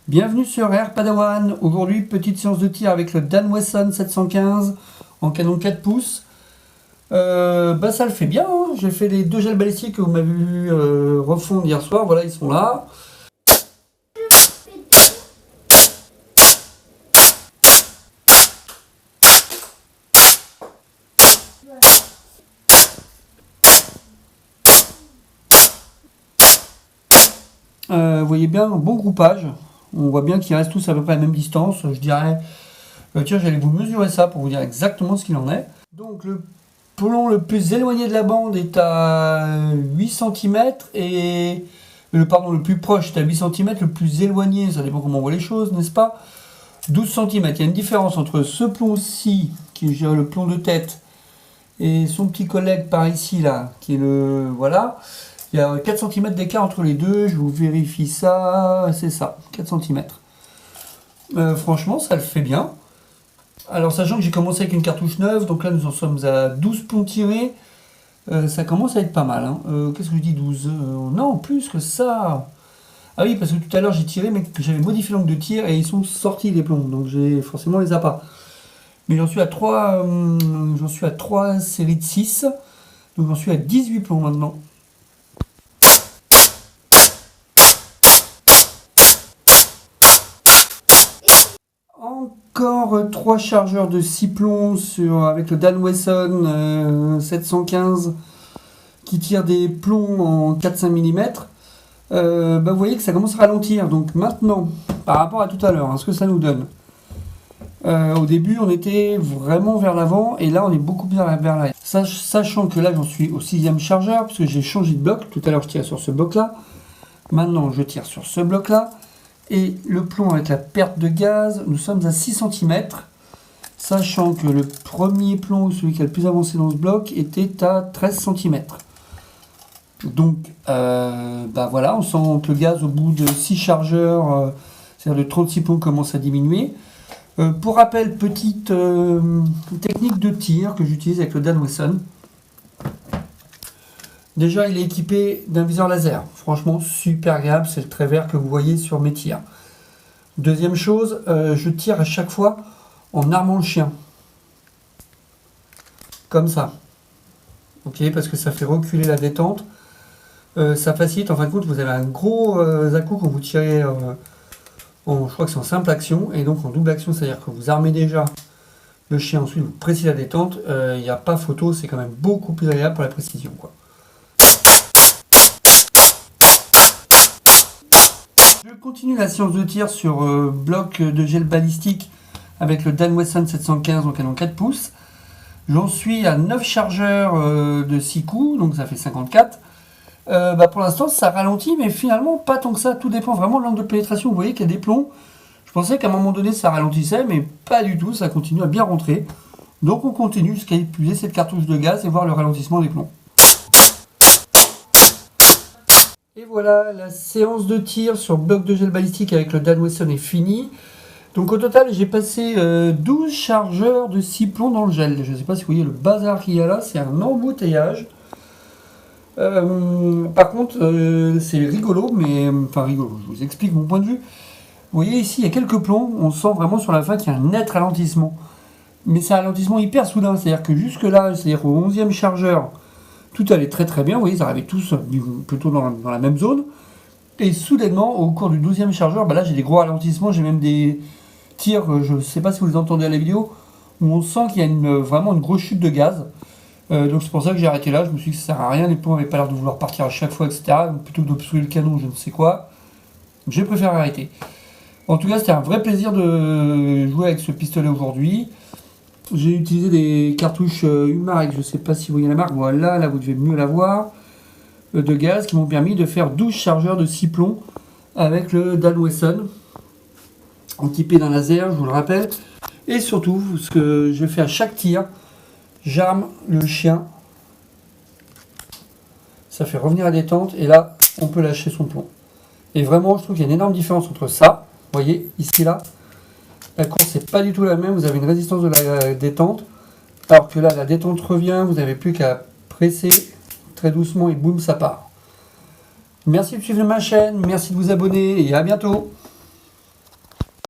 Bienvenue sur Air Padawan. Aujourd'hui, petite séance de tir avec le Dan Wesson 715 en canon 4 pouces. Ça le fait bien, hein. J'ai fait les deux gels balistiques que vous m'avez vu refondre hier soir. Voilà, ils sont là. Vous voyez bien, un bon groupage. On voit bien qu'ils restent tous à peu près à la même distance. Je dirais, tiens, j'allais vous mesurer ça pour vous dire exactement ce qu'il en est. Donc le plomb le plus éloigné de la bande est à 8 cm et le plus proche est à 8 cm, le plus éloigné, ça dépend comment on voit les choses, n'est-ce pas, 12 cm. Il y a une différence entre ce plomb-ci, qui est le plomb de tête, et son petit collègue par ici, là, qui est le... Voilà. Il y a 4 cm d'écart entre les deux, je vous vérifie ça, c'est ça, 4 cm. Franchement, ça le fait bien. Alors, sachant que j'ai commencé avec une cartouche neuve, donc là nous en sommes à 12 plombs tirés, ça commence à être pas mal. Hein. Qu'est-ce que je dis, 12 non, plus que ça. Ah oui, parce que tout à l'heure j'ai tiré, mais j'avais modifié l'angle de tir et ils sont sortis les plombs, donc j'ai forcément les appâts. Mais j'en suis à 3 séries de 6, donc j'en suis à 18 plombs maintenant. Encore 3 chargeurs de 6 plombs avec le Dan Wesson 715 qui tire des plombs en 4-5 mm. Vous voyez que ça commence à ralentir. Donc maintenant, par rapport à tout à l'heure, ce que ça nous donne. Au début, on était vraiment vers l'avant et là, on est beaucoup plus vers l'arrière. Sachant que là, j'en suis au 6e chargeur parce que j'ai changé de bloc. Tout à l'heure, je tirais sur ce bloc-là. Maintenant, je tire sur ce bloc-là. Et le plomb avec la perte de gaz, nous sommes à 6 cm, sachant que le premier plomb, celui qui a le plus avancé dans ce bloc, était à 13 cm. Donc, voilà, on sent que le gaz au bout de 6 chargeurs, c'est-à-dire de 36 plombs, commence à diminuer. Pour rappel, petite technique de tir que j'utilise avec le Dan Wesson. Déjà, il est équipé d'un viseur laser. Franchement, super agréable. C'est le trait vert que vous voyez sur mes tirs. Deuxième chose, je tire à chaque fois en armant le chien. Comme ça. Ok, parce que ça fait reculer la détente. Ça facilite. En fin de compte, vous avez un gros à-coup quand vous tirez je crois que c'est en simple action. Et donc en double action, c'est-à-dire que vous armez déjà le chien. Ensuite, vous précisez la détente. Il n'y a pas photo. C'est quand même beaucoup plus agréable pour la précision, quoi. Je continue la séance de tir sur bloc de gel balistique avec le Dan Wesson 715 en canon 4 pouces. J'en suis à 9 chargeurs de 6 coups, donc ça fait 54. Pour l'instant, ça ralentit, mais finalement, pas tant que ça. Tout dépend vraiment de l'angle de pénétration. Vous voyez qu'il y a des plombs. Je pensais qu'à un moment donné, ça ralentissait, mais pas du tout. Ça continue à bien rentrer. Donc on continue jusqu'à épuiser cette cartouche de gaz et voir le ralentissement des plombs. Et voilà, la séance de tir sur bloc de gel balistique avec le Dan Wesson est finie. Donc au total, j'ai passé 12 chargeurs de 6 plombs dans le gel. Je ne sais pas si vous voyez le bazar qu'il y a là, c'est un embouteillage. Par contre, c'est rigolo, mais... Enfin rigolo, je vous explique mon point de vue. Vous voyez ici, il y a quelques plombs, on sent vraiment sur la fin qu'il y a un net ralentissement. Mais c'est un ralentissement hyper soudain, c'est-à-dire que jusque là, c'est-à-dire au 11e chargeur, tout allait très très bien, vous voyez, ils arrivaient tous plutôt dans la même zone. Et soudainement, au cours du 12e chargeur, là j'ai des gros ralentissements, j'ai même des tirs, je ne sais pas si vous les entendez à la vidéo, où on sent qu'il y a vraiment une grosse chute de gaz. Donc c'est pour ça que j'ai arrêté là, je me suis dit que ça ne sert à rien, les plombs n'avaient pas l'air de vouloir partir à chaque fois, etc. Donc, plutôt que d'obstruer le canon, je ne sais quoi, j'ai préféré arrêter. En tout cas, c'était un vrai plaisir de jouer avec ce pistolet aujourd'hui. J'ai utilisé des cartouches Umarek, je ne sais pas si vous voyez la marque, voilà, là vous devez mieux la voir, de gaz, qui m'ont permis de faire 12 chargeurs de 6 plombs avec le Dan Wesson, équipé d'un laser, je vous le rappelle. Et surtout, ce que je fais à chaque tir, j'arme le chien, ça fait revenir la détente, et là, on peut lâcher son plomb. Et vraiment, je trouve qu'il y a une énorme différence entre ça, vous voyez, ici, là, la course c'est pas du tout la même, vous avez une résistance de la détente, alors que là la détente revient, vous n'avez plus qu'à presser très doucement et boum, ça part. Merci de suivre ma chaîne, merci de vous abonner et à bientôt.